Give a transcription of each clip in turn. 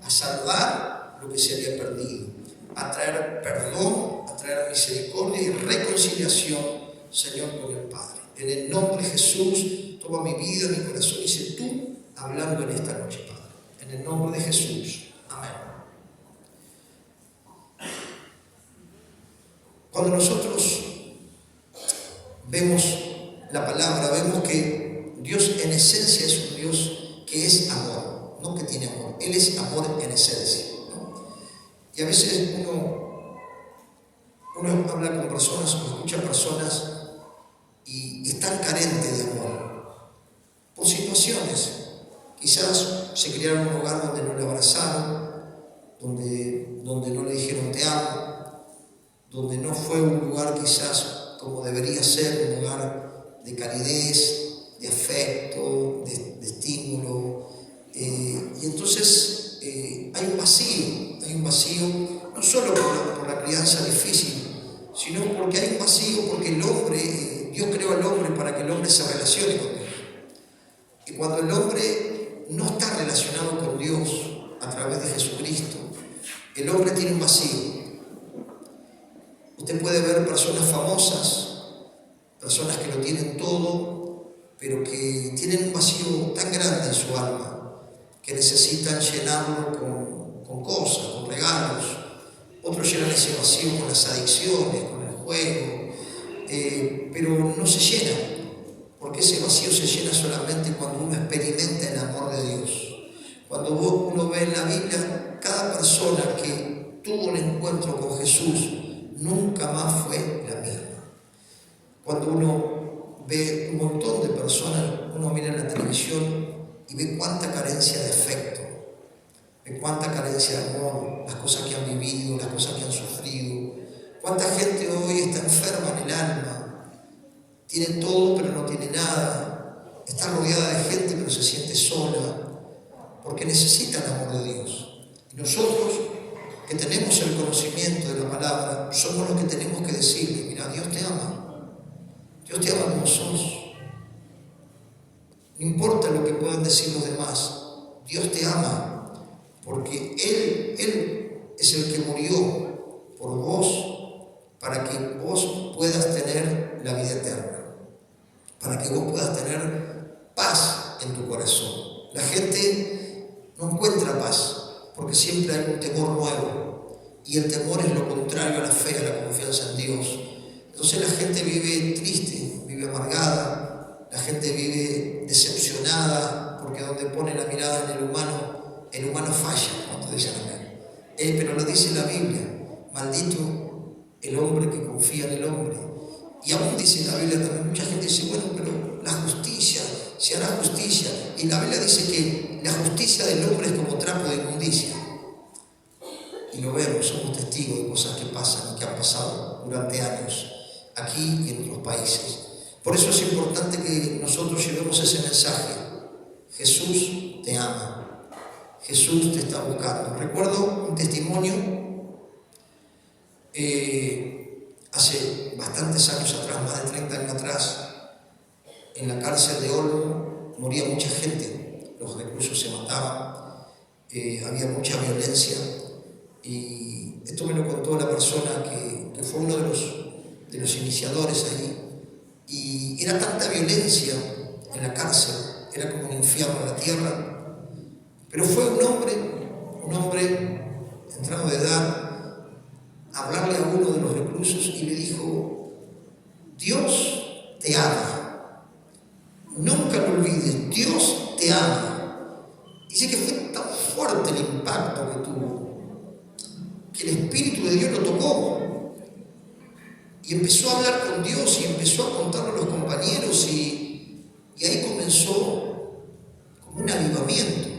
a salvar lo que se había perdido, a traer perdón, a traer misericordia y reconciliación, Señor, con el Padre. En el nombre de Jesús, toma mi vida, mi corazón, y sé tú hablando en esta noche, Padre. En el nombre de Jesús. Amén. Cuando nosotros vemos la palabra, vemos que Dios en esencia es un Dios que es amor, no que tiene amor. Él es amor en esencia, ¿no? Y a veces uno habla con personas o escucha personas y están carentes de amor por situaciones. Quizás se criaron en un hogar donde no le abrazaron, donde no le dijeron te amo, donde no fue un lugar quizás como debería ser, un lugar de calidez, de afecto, de estímulo. Y entonces hay un vacío, no solo por la crianza difícil, sino porque hay un vacío, porque el hombre, Dios creó al hombre para que el hombre se relacione con Dios. Y cuando el hombre no está relacionado con Dios a través de Jesucristo, el hombre tiene un vacío. Usted puede ver personas famosas, personas que lo tienen todo, pero que tienen un vacío tan grande en su alma que necesitan llenarlo con cosas, con regalos. Otros llenan ese vacío con las adicciones, con el juego, pero no se llena, porque ese vacío se llena solamente cuando uno experimenta el amor de Dios. Cuando uno ve en la Biblia, cada persona que tuvo un encuentro con Jesús nunca más fue la misma. Cuando uno ve un montón de personas, uno mira en la televisión y ve cuánta carencia de afecto, ve cuánta carencia de amor, las cosas que han vivido, las cosas que han sufrido. Cuánta gente hoy está enferma en el alma, tiene todo pero no tiene nada, está rodeada de gente pero se siente sola, porque necesita el amor de Dios. Y nosotros, que tenemos el conocimiento de la palabra, somos los que tenemos que decirle, mira, Dios te ama como sos. No importa lo que puedan decir los demás, Dios te ama, porque Él es el que murió por vos, para que vos puedas tener la vida eterna, para que vos puedas tener paz en tu corazón. La gente no encuentra paz, porque siempre hay un temor nuevo, y el temor es lo contrario a la fe, a la confianza en Dios. Entonces la gente vive triste, vive amargada, la gente vive decepcionada, porque donde pone la mirada en el humano falla, cuando dicen amén. Pero lo dice la Biblia, maldito el hombre que confía en el hombre. Y aún dice la Biblia también, mucha gente dice, bueno, pero la justicia, se hará justicia. Y la Biblia dice que la justicia del hombre es como trapo de inmundicia. Y lo vemos, somos testigos de cosas que pasan y que han pasado durante años, aquí y en otros países. Por eso es importante que nosotros llevemos ese mensaje. Jesús te ama. Jesús te está buscando. Recuerdo un testimonio hace bastantes años atrás, más de 30 años atrás, en la cárcel de Olmo moría mucha gente, los reclusos se mataban, había mucha violencia, y esto me lo contó la persona que fue uno de los iniciadores ahí, y era tanta violencia en la cárcel, era como un infierno en la tierra, pero fue un hombre entrado de edad, a hablarle a uno de los reclusos y le dijo, Dios te ama, nunca lo olvides, Dios te ama. Y dice que fue tan fuerte el impacto que tuvo, que el Espíritu de Dios lo tocó, y empezó a hablar con Dios, y empezó a contarlo a los compañeros, y ahí comenzó como un avivamiento.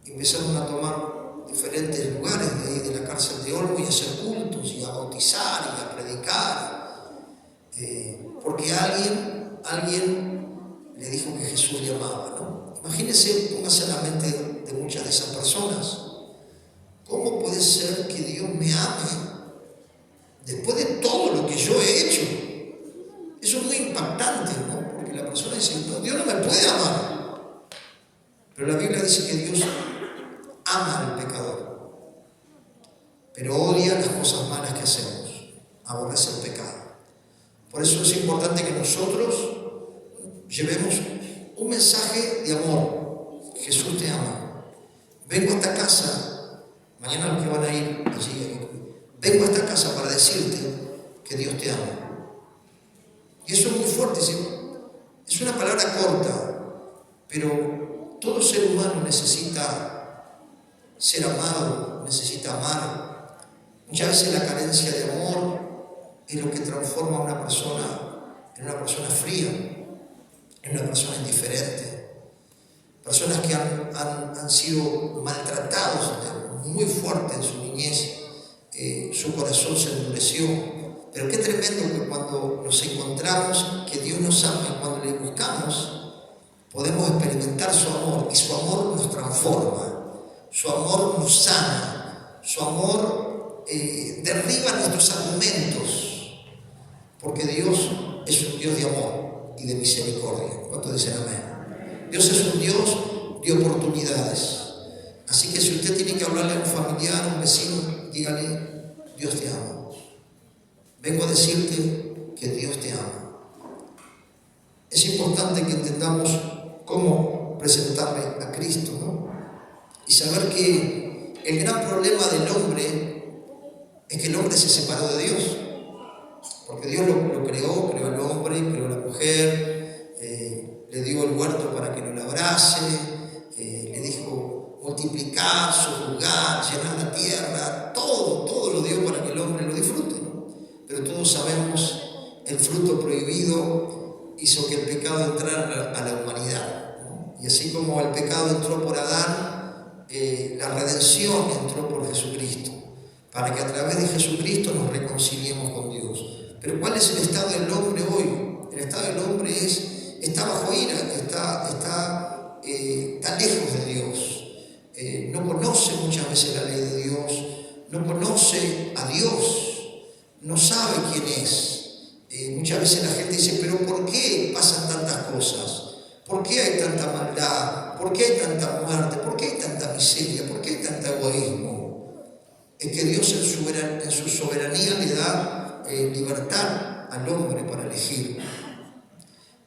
Empezaron a tomar diferentes lugares de ahí de la cárcel de Olmo y a hacer cultos y a bautizar y a predicar, porque alguien le dijo que Jesús le amaba, ¿no? Imagínense, póngase en la mente de muchas de esas personas, ¿cómo puede ser que Dios me ame después de todo lo que yo he hecho? Eso es muy impactante, ¿no? Porque la persona dice, no, Dios no me puede amar, pero la Biblia dice que Dios ama al pecador, pero odia las cosas malas que hacemos, aborrece el pecado. Por eso es importante que nosotros llevemos un mensaje de amor. Jesús te ama. Vengo a esta casa, mañana los que van a ir allí, vengo a esta casa para decirte que Dios te ama. Y eso es muy fuerte, ¿sí? Es una palabra corta, pero todo ser humano necesita ser amado, necesita amar. Muchas veces la carencia de amor es lo que transforma a una persona en una persona fría, en una persona indiferente. Personas que han sido maltratados muy fuerte en su niñez, su corazón se endureció. Pero qué tremendo que cuando nos encontramos, que Dios nos ama y cuando le buscamos, podemos experimentar su amor y su amor nos transforma, su amor nos sana, su amor derriba nuestros argumentos. Porque Dios es un Dios de amor y de misericordia. ¿Cuántos dicen amén? Dios es un Dios de oportunidades. Así que si usted tiene que hablarle a un familiar, a un vecino, dígale, Dios te ama. Vengo a decirte que Dios te ama. Es importante que entendamos cómo presentarle a Cristo, ¿no? Y saber que el gran problema del hombre es que el hombre se separó de Dios. Porque Dios lo creó al hombre, creó a la mujer, le dio el huerto para que lo labrase, le dijo multiplicar, sojuzgar, llenar la tierra, todo lo dio para que el hombre lo disfrute, ¿no? Pero todos sabemos, el fruto prohibido hizo que el pecado entrara a la humanidad, ¿no? Y así como el pecado entró por Adán, la redención entró por Jesucristo, para que a través de Jesucristo nos reconciliemos con Dios. Pero ¿cuál es el estado del hombre hoy? El estado del hombre está bajo ira, está lejos de Dios. No conoce muchas veces la ley de Dios, no conoce a Dios, no sabe quién es. Muchas veces la gente dice, pero ¿por qué pasan tantas cosas? ¿Por qué hay tanta maldad? ¿Por qué hay tanta muerte? ¿Por qué hay tanta miseria? ¿Por qué hay tanto egoísmo? Es que Dios en su soberanía le da libertad al hombre para elegir.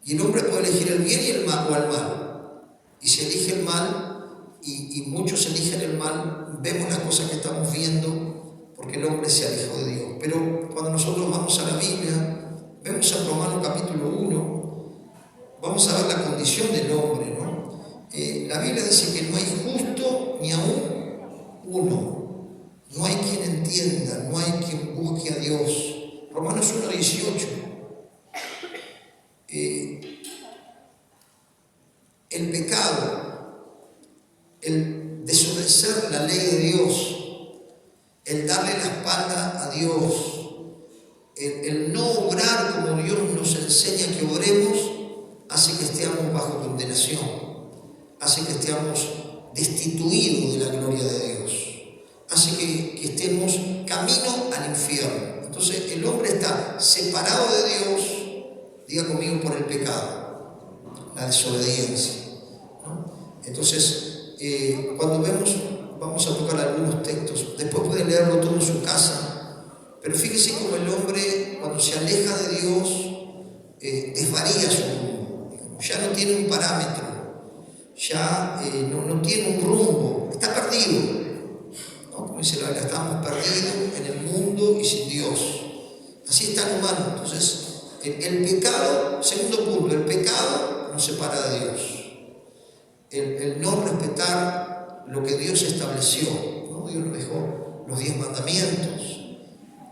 Y el hombre puede elegir el bien y el mal, o el mal. Y si elige el mal, y muchos eligen el mal, vemos las cosas que estamos viendo, porque el hombre se alejó de Dios. Pero cuando nosotros vamos a la Biblia, vemos a Romanos capítulo 1, vamos a ver la condición del hombre, ¿no? La Biblia dice que no hay justo ni aún uno. No hay quien entienda, no hay quien busque a Dios. Romanos 1:18. El pecado, el desobedecer la ley de Dios, el darle la espalda a Dios, el no obrar como Dios nos enseña que obremos, hace que estemos bajo condenación, hace que estemos destituidos de la gloria de Dios, hace que estemos camino al infierno. Entonces el hombre está separado de Dios, diga conmigo, por el pecado, la desobediencia, ¿no? Entonces, cuando vamos a tocar algunos textos, después pueden leerlo todo en su casa, pero fíjese cómo el hombre, cuando se aleja de Dios, desvaría su rumbo, ya no tiene un parámetro, ya no tiene un rumbo, está perdido. Como dice la Biblia, estamos perdidos en el mundo y sin Dios. Así está el humano. Entonces, el pecado, segundo punto, el pecado nos separa de Dios. El no respetar lo que Dios estableció, ¿no? Dios nos dejó los 10 mandamientos.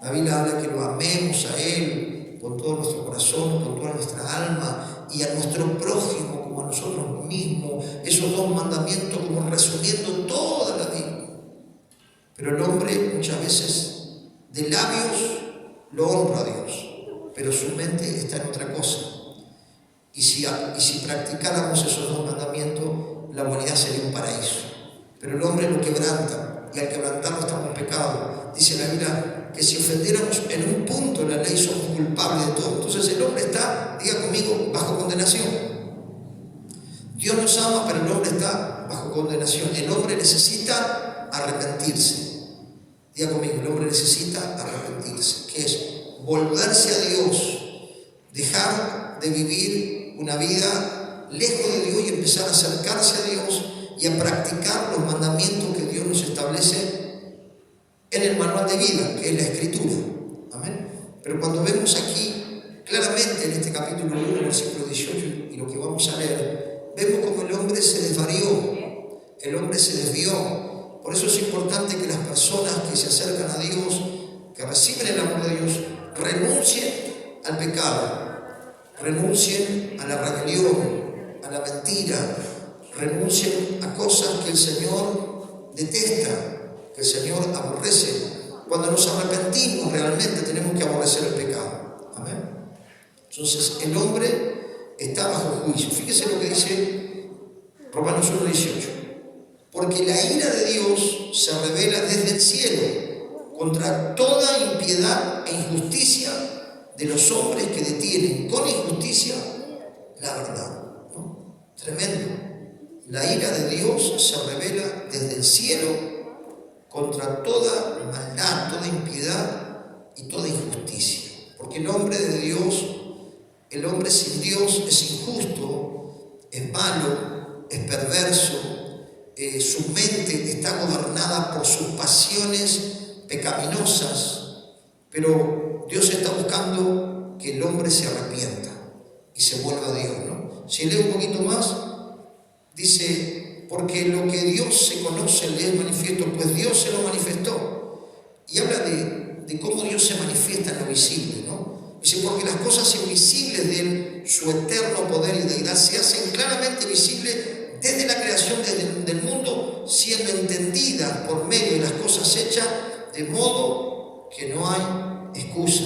La Biblia habla que lo amemos a Él con todo nuestro corazón, con toda nuestra alma, y a nuestro prójimo como a nosotros mismos. Esos 2 mandamientos como resumiendo toda la Biblia. Pero el hombre muchas veces de labios lo honra a Dios, pero su mente está en otra cosa. Y si practicáramos esos 2 mandamientos, la humanidad sería un paraíso. Pero el hombre lo quebranta, y al quebrantarlo estamos en pecado. Dice la Biblia que si ofendiéramos en un punto la ley, somos culpables de todo. Entonces el hombre está, diga conmigo, bajo condenación. Dios nos ama, pero el hombre está bajo condenación. El hombre necesita arrepentirse. Diga conmigo, el hombre necesita arrepentirse, que es volverse a Dios, dejar de vivir una vida lejos de Dios y empezar a acercarse a Dios y a practicar los mandamientos que Dios nos establece en el manual de vida, que es la Escritura. Amén. Pero cuando vemos aquí, claramente en este capítulo 1, versículo 18, y lo que vamos a leer, vemos como el hombre se desvarió, el hombre se desvió. Por eso es importante que las personas que se acercan a Dios, que reciben el amor de Dios, renuncien al pecado, renuncien a la rebelión, a la mentira, renuncien a cosas que el Señor detesta, que el Señor aborrece. Cuando nos arrepentimos realmente tenemos que aborrecer el pecado. Amén. Entonces el hombre está bajo juicio. Fíjese lo que dice Romanos 1:18. Porque la ira de Dios se revela desde el cielo contra toda impiedad e injusticia de los hombres que detienen con injusticia la verdad. ¿No? Tremendo. La ira de Dios se revela desde el cielo contra toda maldad, toda impiedad y toda injusticia. Porque el hombre de Dios, el hombre sin Dios es injusto, es malo, es perverso. Su mente está gobernada por sus pasiones pecaminosas, pero Dios está buscando que el hombre se arrepienta y se vuelva a Dios, ¿no? Si lee un poquito más, dice, porque lo que Dios se conoce le es manifiesto, pues Dios se lo manifestó. Y habla de cómo Dios se manifiesta en lo visible, ¿no? Dice, porque las cosas invisibles de Él, su eterno poder y deidad, se hacen claramente visibles desde la creación del mundo, siendo entendidas por medio de las cosas hechas, de modo que no hay excusa.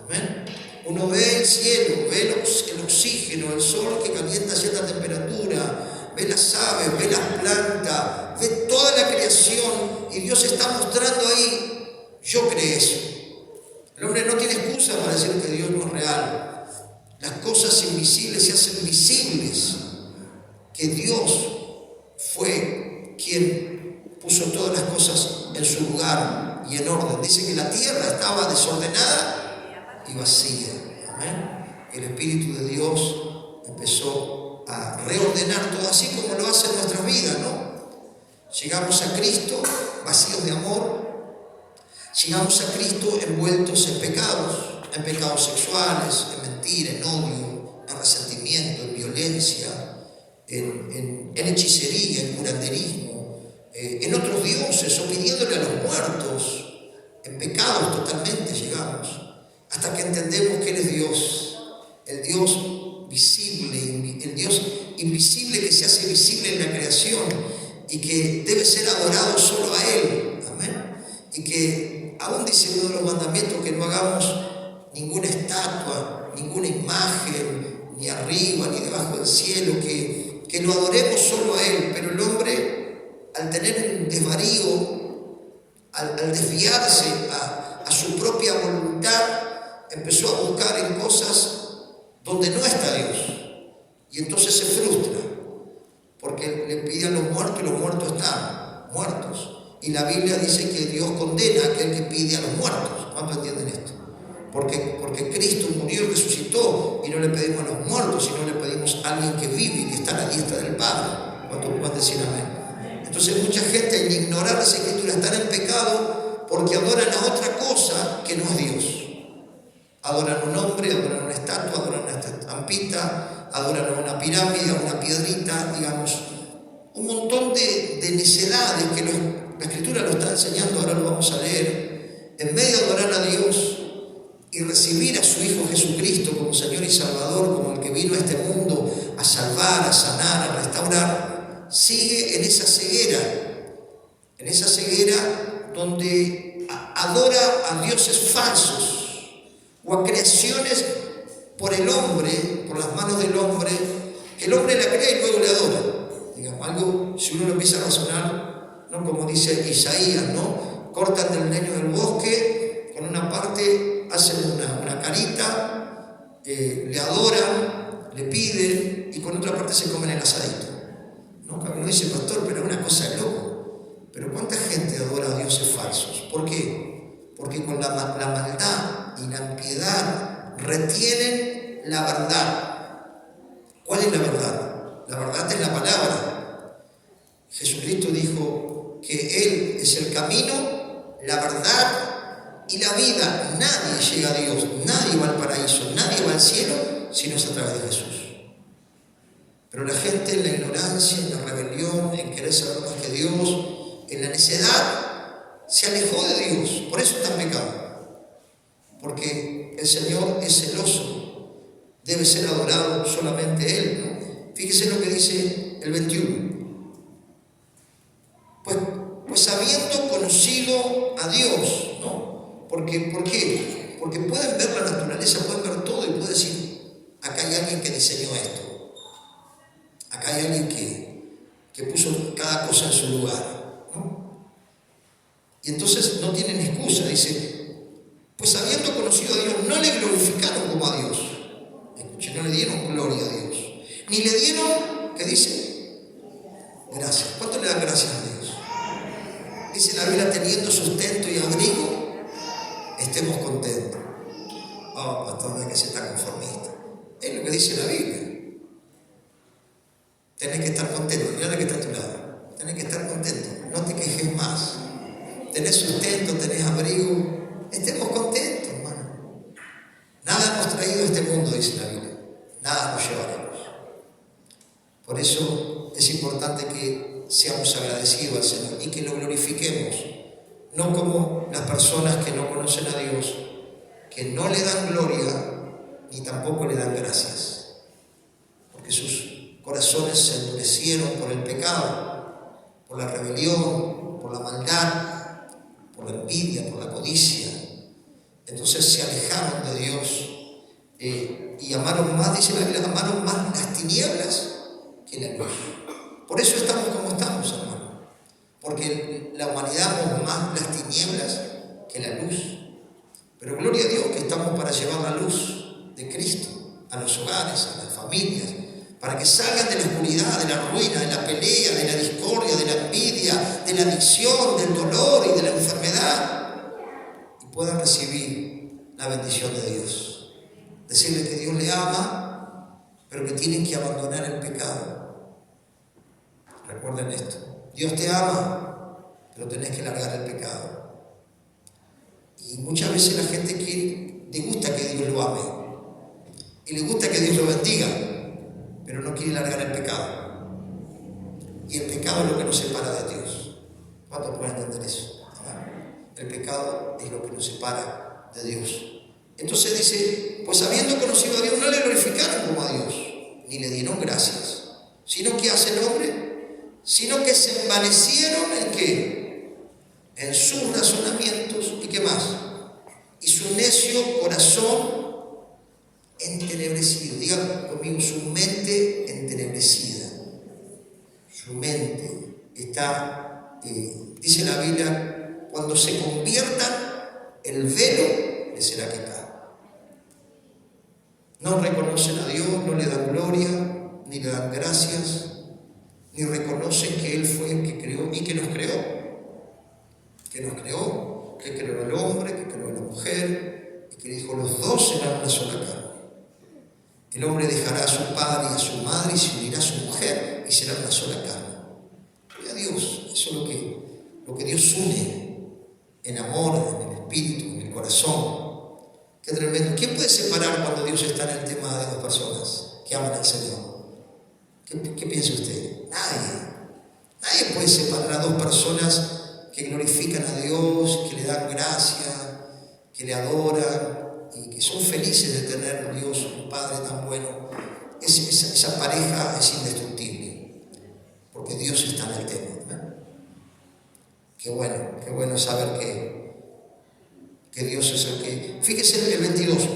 ¿Amén? Uno ve el cielo, ve el oxígeno, el sol que calienta a cierta temperatura, ve las aves, ve las plantas, ve toda la creación, y Dios está mostrando ahí, yo creé eso. El hombre no tiene excusa para decir que Dios no es real. Las cosas invisibles se hacen visibles, que Dios fue quien puso todas las cosas en su lugar y en orden. Dice que la tierra estaba desordenada y vacía. Amén. El Espíritu de Dios empezó a reordenar todo, así como lo hace en nuestras vidas, ¿no? Llegamos a Cristo vacíos de amor, llegamos a Cristo envueltos en pecados sexuales, en mentira, en odio, en resentimiento, en violencia, en hechicería, en curanderismo, en otros dioses, o pidiéndole a los muertos, en pecados totalmente llegamos, hasta que entendemos que Él es Dios, el Dios visible, el Dios invisible que se hace visible en la creación y que debe ser adorado solo a Él. Amén. Y que aún dice uno de los mandamientos que no hagamos ninguna estatua, ninguna imagen, ni arriba ni debajo del cielo, que lo adoremos solo a Él. Pero el hombre, al tener un desvarío, al desviarse a su propia voluntad, empezó a buscar en cosas donde no está Dios, y entonces se frustra, porque le pide a los muertos y los muertos están muertos. Y la Biblia dice que Dios condena a aquel que pide a los muertos. ¿Cuántos entienden esto? Porque Cristo murió y resucitó, y no le pedimos a los muertos, sino le pedimos a alguien que vive y que está a la diestra del Padre. ¿Cuántos pueden decir amén? Entonces mucha gente, al ignorar esa Escritura, están en pecado porque adoran a otra cosa que no es Dios. Adoran a un hombre, adoran a una estatua, adoran a una estampita, adoran a una pirámide, a una piedrita, digamos, un montón de necedades que la Escritura lo está enseñando. Ahora lo vamos a leer. En vez de adorar a Dios y recibir a su Hijo Jesucristo como Señor y Salvador, como el que vino a este mundo a salvar, a sanar, a restaurar, sigue en esa ceguera donde adora a dioses falsos o a creaciones por el hombre, por las manos del hombre, que el hombre la crea y luego le adora. Digamos, algo, si uno lo empieza a razonar, ¿no? Como dice Isaías, ¿no? Cortan del leño del bosque, con una parte hacen una carita, le adoran, le piden, y con otra parte se comen el asadito. ¿no? Uno dice, pastor, pero es una cosa de loco. Pero ¿cuánta gente adora a dioses falsos? ¿Por qué? Porque con la maldad y la impiedad retienen la verdad. ¿Cuál es la verdad? La verdad es la palabra. Jesucristo dijo que Él es el camino, la verdad y la vida. Nadie llega a Dios, nadie va al paraíso, nadie va al cielo si no es a través de Jesús. Pero la gente en la ignorancia, en la rebelión, en querer saber más que Dios, en la necedad, se alejó de Dios. Por eso está en pecado. Porque el Señor es celoso. Debe ser adorado solamente Él, ¿no? Fíjese lo que dice el 21. Pues habiendo conocido a Dios, ¿no? ¿Por qué? Porque pueden ver la naturaleza, pueden ver todo y pueden decir, acá hay alguien que diseñó esto. Acá hay alguien que puso cada cosa en su lugar, ¿no? Y entonces no tienen excusa, dice, pues habiendo conocido a Dios, no le glorificaron como a Dios. Escuchen, no le dieron gloria a Dios. Ni le dieron, ¿qué dice? Gracias. ¿Cuánto le dan gracias a Dios? Dice la Biblia, teniendo sustento y abrigo, estemos contentos. Oh, pastor, no es que se está conformista. Es lo que dice la Biblia. Tenés que estar contento. Mira la que está a tu lado. Tenés que estar contento. No te quejes más. Tenés sustento, tenés abrigo. Estemos contentos, hermano. Nada hemos traído a este mundo, dice la Biblia. Nada nos llevaremos. Por eso es importante que seamos agradecidos al Señor y que lo glorifiquemos. No como las personas que no conocen a Dios, que no le dan gloria ni tampoco le dan gracias. Porque sus corazones se endurecieron por el pecado, por la rebelión, por la maldad, por la envidia, por la codicia. Entonces se alejaron de Dios y amaron más, dice la Biblia, amaron más las tinieblas que la luz. Por eso estamos como estamos, hermano. Porque la humanidad ama más las tinieblas que la luz. Pero gloria a Dios que estamos para llevar la luz de Cristo a los hogares, a las familias, para que salgan de la oscuridad, de la ruina, de la pelea, de la discordia, de la envidia, de la adicción, del dolor y de la enfermedad, y puedan recibir la bendición de Dios. Decirle que Dios le ama, pero que tienen que abandonar el pecado. Recuerden esto. Dios te ama, pero tenés que largar el pecado. Y muchas veces la gente le gusta que Dios lo ame y le gusta que Dios lo bendiga, pero no quiere largar el pecado. Y el pecado es lo que nos separa de Dios. ¿Cuántos pueden entender eso? El pecado es lo que nos separa de Dios. Entonces dice, pues habiendo conocido a Dios, no le glorificaron como a Dios, ni le dieron gracias. Sino que hace el hombre, sino que se envanecieron en ¿qué? En sus razonamientos. ¿Y qué más? Y su necio corazón entenebrecido. Digan conmigo, su mente entenebrecida. Su mente está, dice la Biblia, cuando se conviertan, el velo les será quitado. No reconocen a Dios, no le dan gloria, ni le dan gracias, ni reconocen que Él fue el que creó y que nos creó. Que nos creó, que creó al hombre, que creó a la mujer, y que dijo, los dos serán una sola carne. El hombre dejará a su padre y a su madre y se unirá a su mujer y será una sola carne. Y a Dios, eso es lo que Dios une en amor, en el espíritu, en el corazón. Qué tremendo. ¿Quién puede separar cuando Dios está en el tema de dos personas que aman al Señor? ¿Qué piensa usted? Nadie puede separar a dos personas que glorifican a Dios, que le dan gracia, que le adoran y que son felices de tener a Dios, un Padre tan bueno. Esa pareja es indestructible, porque Dios está en el tema, ¿no? Qué bueno saber que Dios es el que... Fíjese el 22,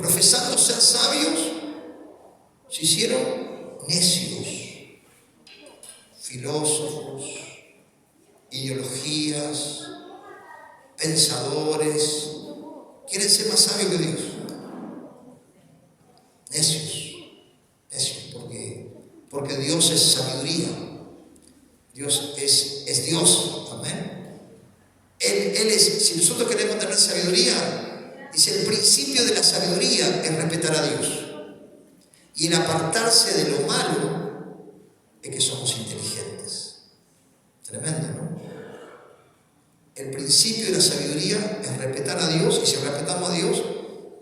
profesando ser sabios, se hicieron necios, filósofos, ideologías, pensadores, quieren ser más sabios que Dios. Necios, porque Dios es sabiduría. Dios es Dios. Amén. Él es, si nosotros queremos tener sabiduría, dice, el principio de la sabiduría es respetar a Dios. Y el apartarse de lo malo es que somos inteligentes. Tremendo, ¿no? El principio de la sabiduría es respetar a Dios, y si respetamos a Dios,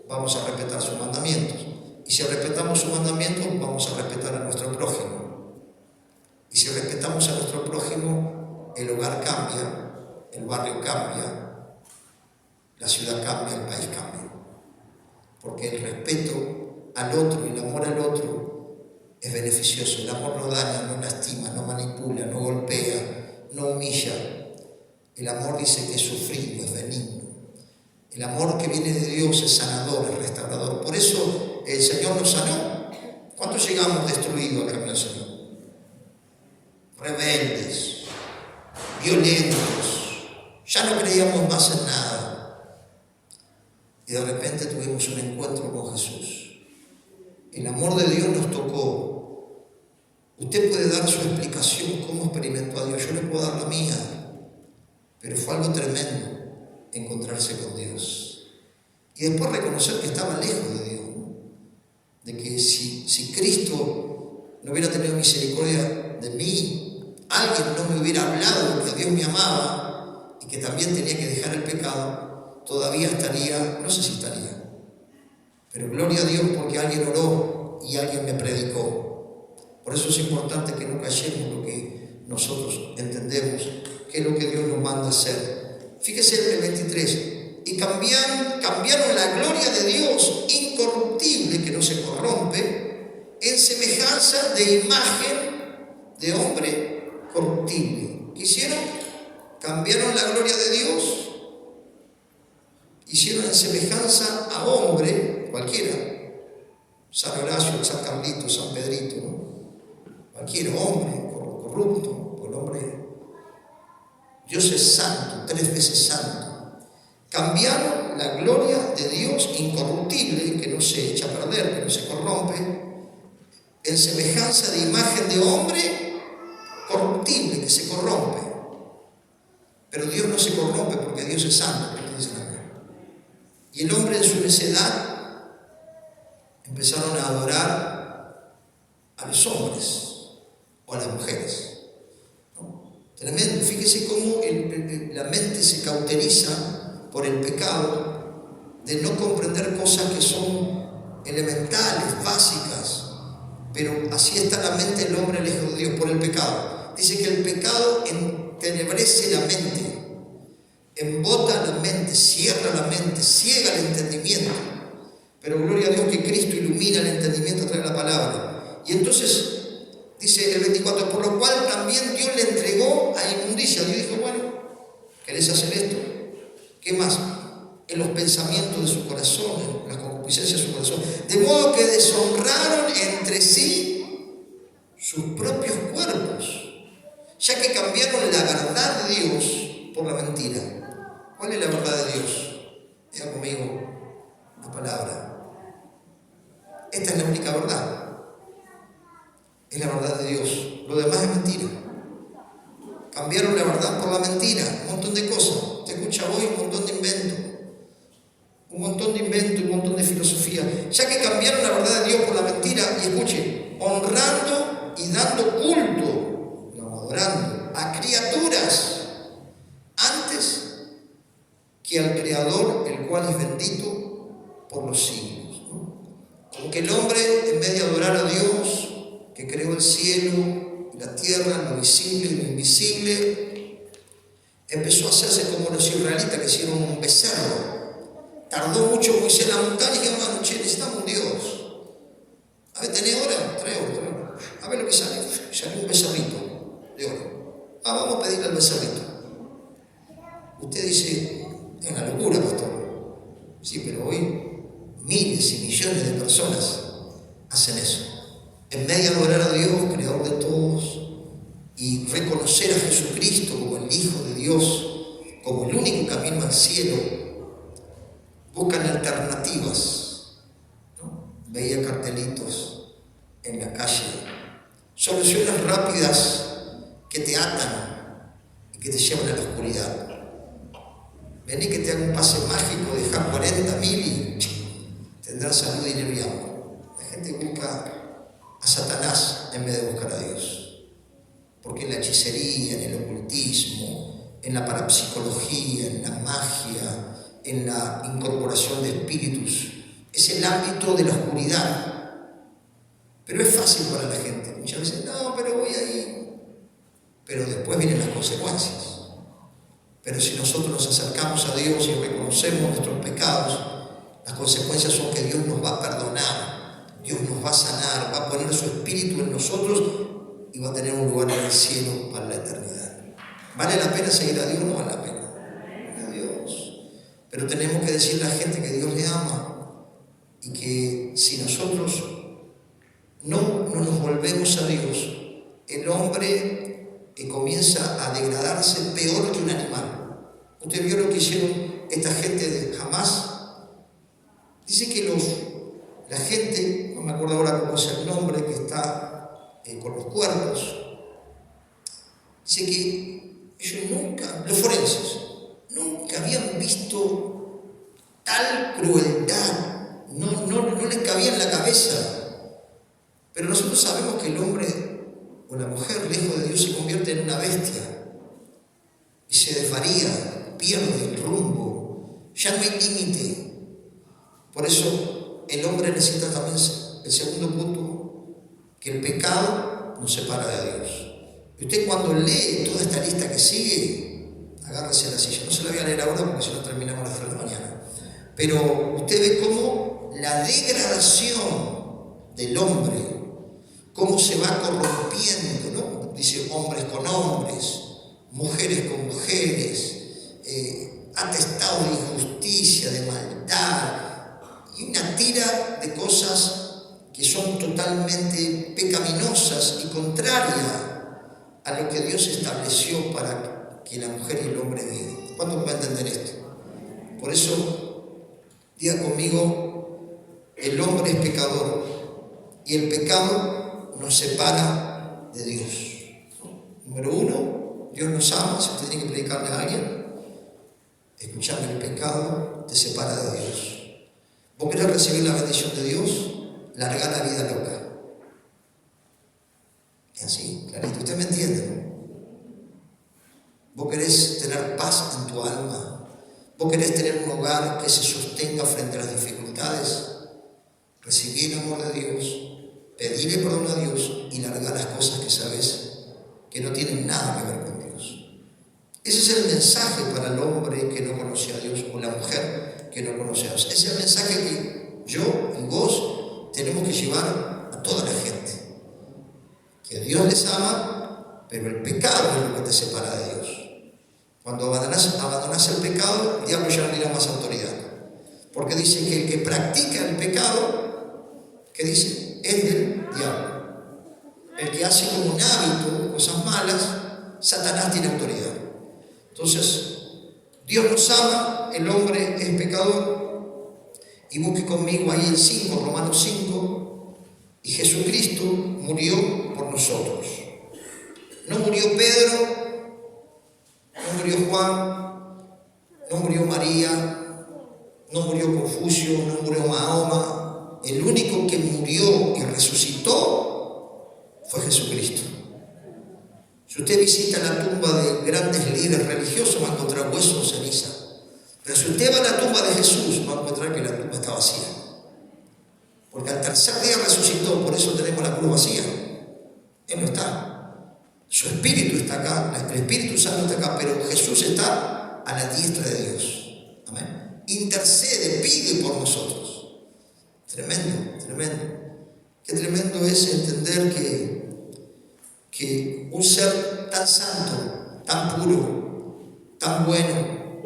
vamos a respetar sus mandamientos. Y si respetamos sus mandamientos, vamos a respetar a nuestro prójimo. Y si respetamos a nuestro prójimo, el hogar cambia, el barrio cambia, la ciudad cambia, el país cambia. Porque el respeto al otro y el amor al otro es beneficioso. El amor no daña, no lastima, no manipula, no golpea, no humilla. El amor dice que es sufrido, es benigno. El amor que viene de Dios es sanador, es restaurador. Por eso el Señor nos sanó. ¿Cuántos llegamos destruidos al camino del Señor? Rebeldes, violentos, ya no creíamos más en nada. Y de repente tuvimos un encuentro con Jesús. El amor de Dios nos tocó. Usted puede dar su explicación cómo experimentó a Dios. Yo le puedo dar la mía. Pero fue algo tremendo encontrarse con Dios. Y después reconocer que estaba lejos de Dios, ¿no? De que si Cristo no hubiera tenido misericordia de mí, alguien no me hubiera hablado de que Dios me amaba y que también tenía que dejar el pecado, todavía estaría, no sé si estaría, pero gloria a Dios porque alguien oró y alguien me predicó. Por eso es importante que no callemos lo que nosotros entendemos, que es lo que Dios nos manda hacer. Fíjese el 23. Y cambiaron la gloria de Dios incorruptible, que no se corrompe, en semejanza de imagen de hombre corruptible. ¿Qué hicieron? Cambiaron la gloria de Dios, hicieron en semejanza a hombre cualquiera. San Horacio, San Carlito, San Pedrito, ¿no? Cualquier hombre corrupto, por el hombre. Dios es santo, 3 veces santo. Cambiaron la gloria de Dios incorruptible, que no se echa a perder, que no se corrompe, en semejanza de imagen de hombre corruptible, que se corrompe. Pero Dios no se corrompe porque Dios es santo, como dice la Biblia. Y el hombre en su necedad empezaron a adorar a los hombres o a las mujeres. Tremendo. Fíjese cómo la mente se cauteriza por el pecado de no comprender cosas que son elementales, básicas. Pero así está la mente del hombre lejos de Dios por el pecado. Dice que el pecado entenebrece la mente, embota la mente, cierra la mente, ciega el entendimiento. Pero gloria a Dios que Cristo ilumina el entendimiento a través de la palabra. Y entonces dice el 24, por lo cual también Dios le entregó a inmundicia. Dios dijo, bueno, ¿querés hacer esto? ¿Qué más? En los pensamientos de su corazón, en las concupiscencias de su corazón. De modo que deshonraron entre sí sus propios cuerpos, ya que cambiaron la verdad de Dios por la mentira. ¿Cuál es la verdad de Dios? Diga conmigo la palabra. Esta es la única verdad. Es la verdad de Dios. Lo demás es mentira. Cambiaron la verdad por la mentira. Un montón de cosas. Te escucha hoy un montón de inventos. Un montón de filosofía. Ya que cambiaron la verdad de Dios por la mentira, y escuche, honrando y dando culto, no, adorando a criaturas antes que al Creador, el cual es bendito por los siglos, ¿no? Como que el hombre, en vez de adorar a Dios, que creó el cielo y la tierra, lo visible y lo invisible, empezó a hacerse como los israelitas que hicieron un becerro. Tardó mucho Moisés en la montaña y dijeron, bueno, che, necesitamos un Dios. A ver, ¿tenés hora? Trae oro. A ver lo que sale. Sale un becerrito de oro. Vamos a pedirle al becerrito. Usted dice, es una locura, pastor. Sí, pero hoy miles y millones de personas hacen eso. En vez de adorar a Dios, creador de todos, y reconocer a Jesucristo como el Hijo de Dios, como el único camino al cielo, buscan alternativas, ¿no? Veía cartelitos en la calle, soluciones rápidas que te atan y que te llevan a la oscuridad. Vení que te haga un pase mágico, deja 40.000 y tendrás salud, dinero y amor. La gente busca a Satanás en vez de buscar a Dios. Porque en la hechicería, en el ocultismo, en la parapsicología, en la magia, en la incorporación de espíritus, es el ámbito de la oscuridad. Pero es fácil para la gente. Muchas veces, no, pero voy ahí. Pero después vienen las consecuencias. Pero si nosotros nos acercamos a Dios y reconocemos nuestros pecados, las consecuencias son que Dios nos va a perdonar, Dios nos va a sanar, va a poner su espíritu en nosotros y va a tener un lugar en el cielo para la eternidad. ¿Vale la pena seguir a Dios? No vale la pena. A Dios. Pero tenemos que decirle a la gente que Dios le ama y que si nosotros no nos volvemos a Dios, el hombre comienza a degradarse peor que un animal. ¿Usted vio lo que hicieron esta gente de Hamas? Dice que la gente, no me acuerdo ahora cómo es el nombre, que está con los cuerpos, dice que ellos nunca, los forenses, nunca habían visto tal crueldad, no les cabía en la cabeza. Pero nosotros sabemos que el hombre o la mujer, lejos de Dios, se convierte en una bestia y se desvaría, pierde el rumbo, ya no hay límite. Por eso el hombre necesita también, el segundo punto, que el pecado nos separa de Dios. Y usted cuando lee toda esta lista que sigue, agárrese a la silla. No se la voy a leer ahora porque si no terminamos a las 3 de la mañana. Pero usted ve cómo la degradación del hombre, cómo se va corrompiendo, ¿no? Dice hombres con hombres, mujeres con mujeres, atestados de injusticia, de maldad, y una tira de cosas que son totalmente pecaminosas y contrarias a lo que Dios estableció para que la mujer y el hombre vivan. ¿Cuándo va a entender esto? Por eso, diga conmigo, el hombre es pecador y el pecado nos separa de Dios. Número 1, Dios nos ama. Si usted tiene que predicarle a alguien, escuchando el pecado te separa de Dios. ¿Vos querés recibir la bendición de Dios? Larga la vida loca. Es así, clarito. Usted me entiende, ¿no? Vos querés tener paz en tu alma. Vos querés tener un hogar que se sostenga frente a las dificultades. Recibir el amor de Dios, pedirle perdón a Dios y largar las cosas que sabes que no tienen nada que ver con Dios. Ese es el mensaje para el hombre que no conoce a Dios o la mujer que no conoce a Dios. Ese es el mensaje que yo y vos tenemos que llevar a toda la gente. Que Dios les ama, pero el pecado es lo que te separa de Dios. Cuando abandonas el pecado, el diablo ya no tiene más autoridad. Porque dice que el que practica el pecado, ¿qué dice? Es del diablo. El que hace como un hábito cosas malas, Satanás tiene autoridad. Entonces, Dios nos ama, el hombre es pecador. Y busque conmigo ahí el 5, Romanos 5. Y Jesucristo murió por nosotros. No murió Pedro, no murió Juan, no murió María, no murió Confucio, no murió Mahoma. El único que murió y resucitó fue Jesucristo. Si usted visita la tumba de grandes líderes religiosos, va a encontrar huesos o ceniza. Pero si usted va a la tumba de Jesús, va a encontrar que la tumba está vacía. Porque al tercer día resucitó, por eso tenemos la cruz vacía. Él no está. Su espíritu está acá, el Espíritu Santo está acá, pero Jesús está a la diestra de Dios. Amén. Intercede, pide por nosotros. Tremendo, tremendo. Qué tremendo es entender que un ser tan santo, tan puro, tan bueno,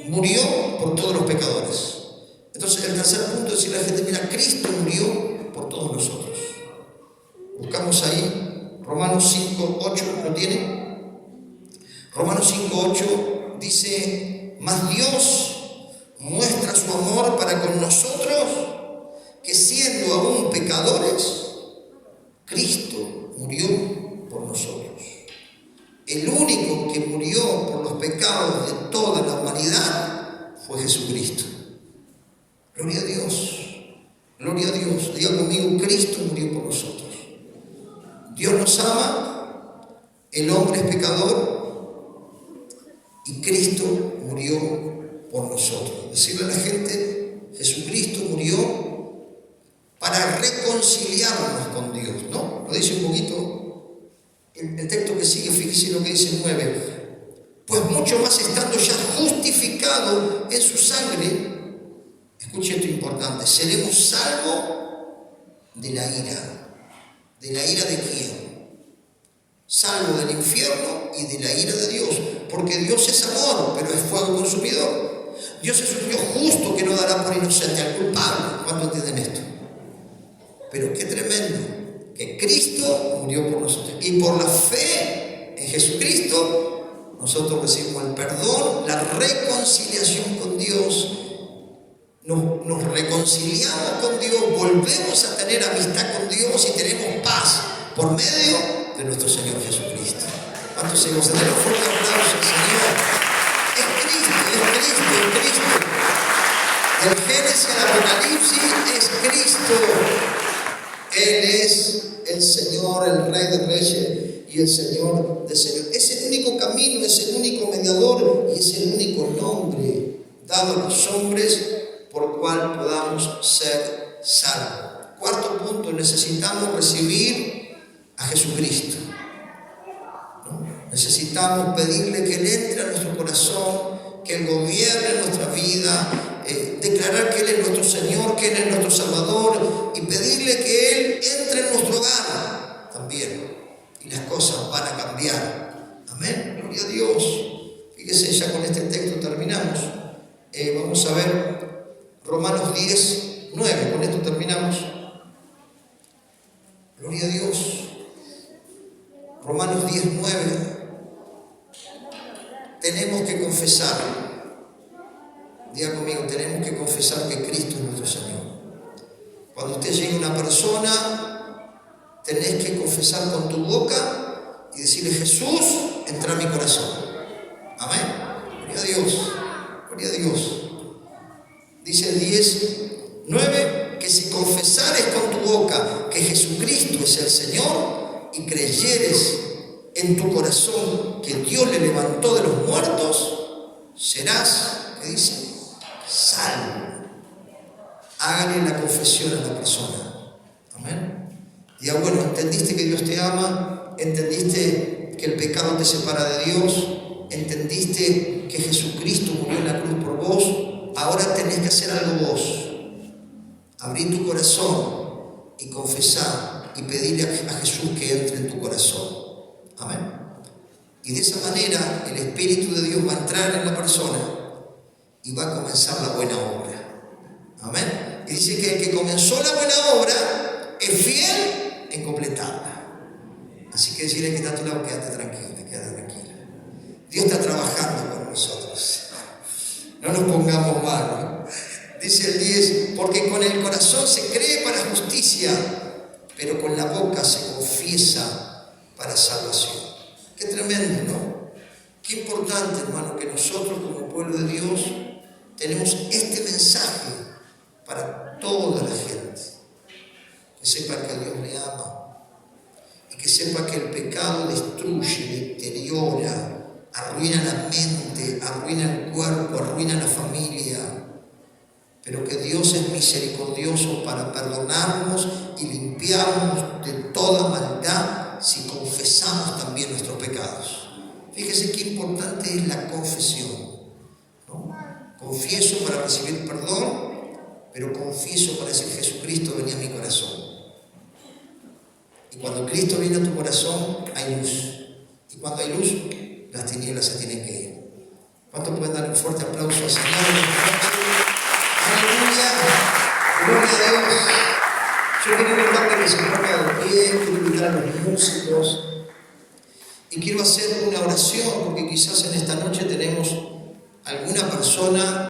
murió por todos los pecadores. Entonces el tercer punto es decirle a la gente, mira, Cristo murió por todos nosotros. Buscamos ahí Romanos 5:8, ¿lo tiene? Romanos 5:8 dice, mas Dios muestra su amor para con nosotros, que siendo aún pecadores, Cristo murió por nosotros. pecados de toda la humanidad fue Jesucristo. Gloria a Dios. Gloria a Dios. Diga conmigo, Cristo murió por nosotros. Dios nos ama, el hombre es pecador y Cristo murió por nosotros. Decirle a la gente, Jesucristo murió para reconciliarnos con Dios, ¿no? Lo dice un poquito el texto que sigue, fíjese lo que dice 9. Pues mucho más estando ya justificado en su sangre, escuche esto importante, seremos salvos de la ira. ¿De la ira de quién? Salvo del infierno y de la ira de Dios, porque Dios es amor, pero es fuego consumidor. Dios es un Dios justo que no dará por inocente al culpable. ¿Cuánto entienden esto? Pero qué tremendo, que Cristo murió por nosotros, y por la fe en Jesucristo nosotros recibimos el perdón, la reconciliación con Dios. Nos reconciliamos con Dios, volvemos a tener amistad con Dios y tenemos paz por medio de nuestro Señor Jesucristo. ¿Cuántos se gozan? Denle un fuerte aplauso al Señor. Es Cristo, es Cristo, es Cristo. Del Génesis al Apocalipsis es Cristo. Él es el Señor, el Rey de Reyes y el Señor de Señores. Es el único camino, es el único mediador y es el único nombre dado a los hombres por cual podamos ser salvos. Cuarto punto, necesitamos recibir a Jesucristo, ¿no? Necesitamos pedirle que Él entre a nuestro corazón, que Él gobierne nuestra vida, declarar que Él es nuestro Señor, que Él es nuestro Salvador y pedirle que Él entre en nuestro hogar también. Y las cosas van a cambiar. Amén. Gloria a Dios. Fíjese, ya con este texto terminamos. Vamos a ver Romanos 10, 9, con esto terminamos. Gloria a Dios. Romanos 10, 9. Tenemos que confesar. Diga conmigo, tenemos que confesar que Cristo es nuestro Señor. Cuando usted llegue a una persona, tenés que confesar con tu boca y decirle, Jesús, entra a mi corazón. Amén. Gloria a Dios. Gloria a Dios. Dice el 10:9, que si confesares con tu boca que Jesucristo es el Señor y creyeres en tu corazón que Dios le levantó de los muertos, serás, ¿qué dice? Salvo. Hágale la confesión a la persona. Amén. Diga, bueno, entendiste que Dios te ama, entendiste que el pecado te separa de Dios, entendiste que Jesucristo murió en la cruz por vos. Ahora tenés que hacer algo vos. Abrir tu corazón y confesar y pedirle a Jesús que entre en tu corazón. Amén. Y de esa manera el Espíritu de Dios va a entrar en la persona y va a comenzar la buena obra. Amén. Y dice que el que comenzó la buena obra es fiel en completarla. Así que decirle que está a tu lado, quédate tranquila, quédate tranquila. Dios está trabajando con nosotros. No nos pongamos mal, ¿no? Dice el 10, porque con el corazón se cree para justicia, pero con la boca se confiesa para salvación. Qué tremendo, ¿no? Qué importante, hermano, que nosotros como pueblo de Dios tenemos este mensaje para toda la gente. Que sepa que Dios le ama y que sepa que el pecado destruye, deteriora, arruina la mente, arruina el cuerpo, arruina la familia, pero que Dios es misericordioso para perdonarnos y limpiarnos de toda maldad si confesamos también nuestros pecados. Fíjese qué importante es la confesión, ¿no? Confieso para recibir perdón, pero confieso para decir, Jesucristo, venía a mi corazón. Y cuando Cristo viene a tu corazón, hay luz. Y cuando hay luz, las tinieblas se tienen que ir. ¿Cuántos pueden dar un fuerte aplauso al Señor? ¡Aleluya! ¡Gloria a Dios! Yo quiero invitar que se ponga de pie, quiero invitar a los músicos y quiero hacer una oración porque quizás en esta noche tenemos alguna persona